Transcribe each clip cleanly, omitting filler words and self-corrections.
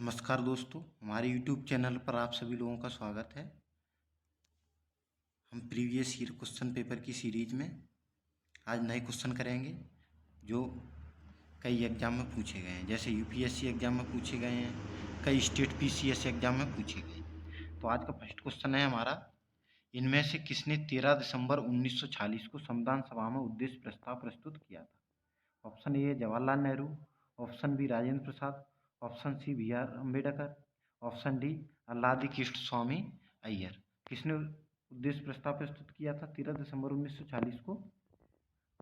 नमस्कार दोस्तों, हमारे YouTube चैनल पर आप सभी लोगों का स्वागत है। हम प्रीवियस ईयर क्वेश्चन पेपर की सीरीज में आज नए क्वेश्चन करेंगे जो कई एग्जाम में पूछे गए हैं। जैसे यूपीएससी एग्जाम में पूछे गए हैं, कई स्टेट पीसीएस एग्जाम में पूछे गए हैं। तो आज का फर्स्ट क्वेश्चन है हमारा, इनमें से किसने 13 दिसंबर 1946 को संविधान सभा में उद्देश्य प्रस्ताव प्रस्तुत किया था? Option A Jawaharlal Nehru, option B Rajendra Prasad, option C B R Ambedkar, option D Alladi Krishnaswami Ayyar. किसने उद्देश्य प्रस्ताव प्रस्तुत किया था 13 दिसंबर 1940 को?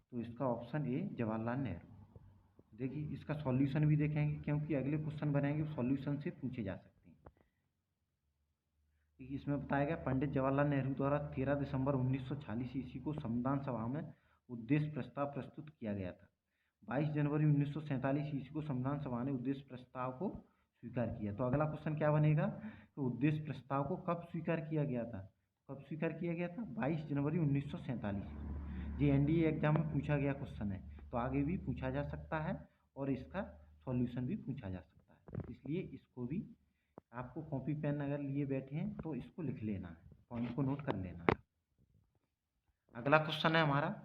तो इसका ऑप्शन ए जवाहरलाल नेहरू। देखिए इसका सॉल्यूशन भी देखेंगे क्योंकि अगले क्वेश्चन बनेंगे सॉल्यूशन से पूछे जा सकते हैं। देखिए इसमें बताया गया पंडित जवाहरलाल नेहरू द्वारा 13 दिसंबर 1946 ईस्वी को संविधान सभा में उद्देश्य प्रस्ताव प्रस्तुत किया गया था। 22 जनवरी 1947 ईस्वी को संविधान सभा ने उद्देश्य प्रस्ताव को स्वीकार किया। तो अगला क्वेश्चन क्या बनेगा तो उद्देश्य प्रस्ताव को कब स्वीकार किया गया था? कब स्वीकार किया गया था? 22 जनवरी 1947। ये एनडीए एग्जाम में पूछा गया क्वेश्चन है, तो आगे भी पूछा जा सकता है और इसका सॉल्यूशन भी पूछा जा सकता है, इसलिए इसको भी आपको कॉपी पेन अगर लिए बैठे हैं तो इसको लिख लेना है, पॉइंट को नोट कर लेना है। अगला क्वेश्चन है हमारा,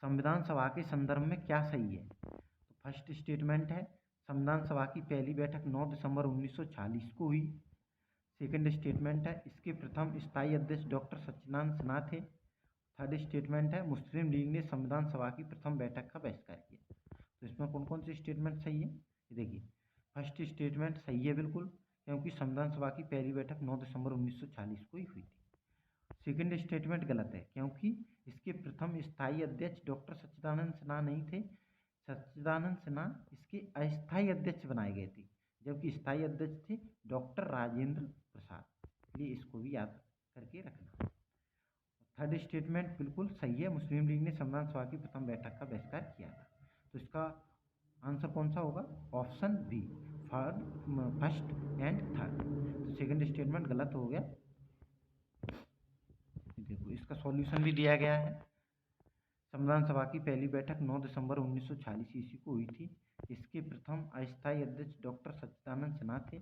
संविधान सभा के संदर्भ में क्या सही है? तो फर्स्ट स्टेटमेंट है संविधान सभा की पहली बैठक 9 दिसंबर 1940 को हुई। सेकंड स्टेटमेंट है इसके प्रथम स्थायी अध्यक्ष डॉक्टर सच्चिदानंद सिन्हा थे। थर्ड स्टेटमेंट है मुस्लिम लीग ने संविधान सभा की प्रथम बैठक का बहिष्कार किया। तो इसमें कौन कौन से स्टेटमेंट सही है? देखिए फर्स्ट स्टेटमेंट सही है बिल्कुल, क्योंकि संविधान सभा की पहली बैठक 9 दिसंबर 1940 को ही हुई थी। सेकंड स्टेटमेंट गलत है, क्योंकि इसके प्रथम स्थायी अध्यक्ष डॉक्टर सच्चिदानंद सिन्हा नहीं थे। सच्चिदानंद सिन्हा इसके अस्थायी अध्यक्ष बनाए गए थे, जबकि स्थायी अध्यक्ष थे डॉक्टर राजेंद्र प्रसाद। इसलिए इसको भी याद करके रखना। थर्ड स्टेटमेंट बिल्कुल सही है, मुस्लिम लीग ने संविधान सभा की प्रथम बैठक का बहिष्कार किया था। तो इसका आंसर कौन सा होगा? Option B, first and third. तो सेकंड स्टेटमेंट गलत हो गया। देखो इसका सॉल्यूशन भी दिया गया है। संविधान सभा की पहली बैठक 9 दिसंबर 1940 ईस्वी को हुई थी। इसके प्रथम अस्थायी अध्यक्ष डॉक्टर सच्चिदानंद सिन्हा थे।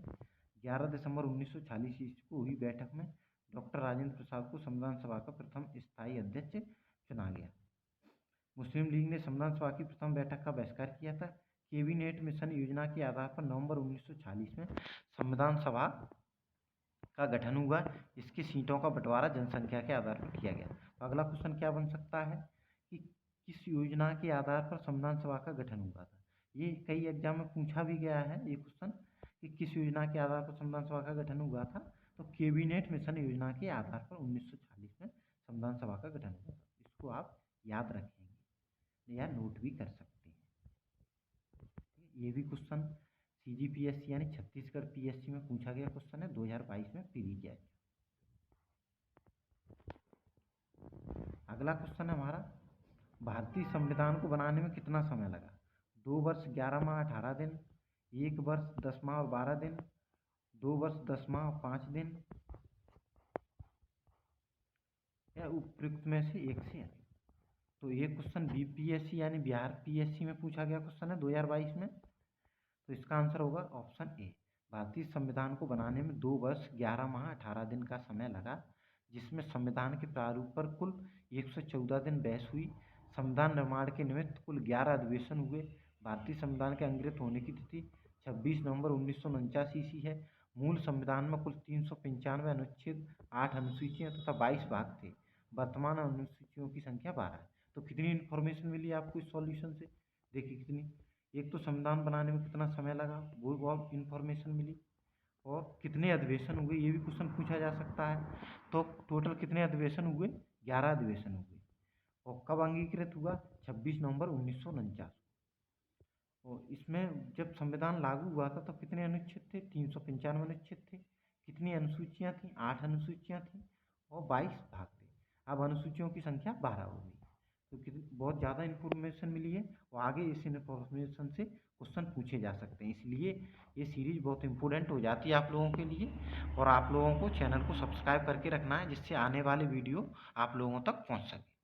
11 दिसंबर 1940 ईस्वी को हुई बैठक में डॉक्टर राजेंद्र प्रसाद को संविधान सभा का प्रथम स्थायी अध्यक्ष चुना गया। मुस्लिम लीग ने संविधान सभा की प्रथम बैठक का बहिष्कार किया था। कैबिनेट मिशन योजना के आधार पर नवंबर 1940 में संविधान सभा का गठन हुआ। इसकी सीटों का बंटवारा जनसंख्या के आधार पर किया गया। तो अगला क्वेश्चन क्या बन सकता है कि किस योजना के आधार पर संविधान सभा का गठन हुआ था? ये कई एग्जाम में पूछा भी गया है ये क्वेश्चन कि किस योजना के आधार पर संविधान सभा का गठन हुआ था। तो कैबिनेट मिशन योजना के आधार पर 1940 में संविधान सभा का गठन हुआ था। इसको आप याद रखेंगे या नोट भी कर सकते हैं। ये भी क्वेश्चन सीजीपीएससी यानी छत्तीसगढ़ पीएससी में पूछा गया क्वेश्चन है 2022 में प्रीवियस। अगला क्वेश्चन है हमारा, भारतीय संविधान को बनाने में कितना समय लगा? 2 वर्ष 11 माह 18 दिन, 1 वर्ष 10 माह और 12 दिन, 2 वर्ष 10 माह और 5 दिन, या उपयुक्त में से एक से अधिक। तो ये क्वेश्चन बीपीएससी यानी बिहार पीएससी में पूछा गया क्वेश्चन है 2022 में। तो इसका आंसर होगा ऑप्शन ए, भारतीय संविधान को बनाने में 2 वर्ष 11 माह 18 दिन का समय लगा, जिसमें संविधान के प्रारूप पर कुल 114 दिन बहस हुई। संविधान निर्माण के निमित्त कुल 11 अधिवेशन हुए। भारतीय संविधान के अंगीकृत होने की तिथि 26 नवंबर 1949 ईस्वी है। मूल संविधान में कुल 395 अनुच्छेद, 8 अनुसूचियाँ तथा 22 भाग थे। वर्तमान अनुसूचियों की संख्या 12 है। तो कितनी इन्फॉर्मेशन मिली आपको इस सॉल्यूशन से? देखिए कितनी, एक तो संविधान बनाने में कितना समय लगा वो इन्फॉर्मेशन मिली, और कितने अधिवेशन हुए ये भी क्वेश्चन पूछा जा सकता है। तो टोटल कितने अधिवेशन हुए? 11 अधिवेशन हुए। और कब अंगीकृत हुआ? 26 नवंबर 1949। और इसमें जब संविधान लागू हुआ था तो कितने अनुच्छेद थे? 395 अनुच्छेद थे। कितनी अनुसूचियाँ थीं? 8 अनुसूचियाँ थीं और 22 भाग थे। अब अनुसूचियों की संख्या 12 हो गई। तो बहुत ज़्यादा इन्फॉर्मेशन मिली है और आगे इस इन्फॉर्मेशन से क्वेश्चन पूछे जा सकते हैं, इसलिए ये सीरीज बहुत इंपॉर्टेंट हो जाती है आप लोगों के लिए। और आप लोगों को चैनल को सब्सक्राइब करके रखना है, जिससे आने वाले वीडियो आप लोगों तक पहुंच सके।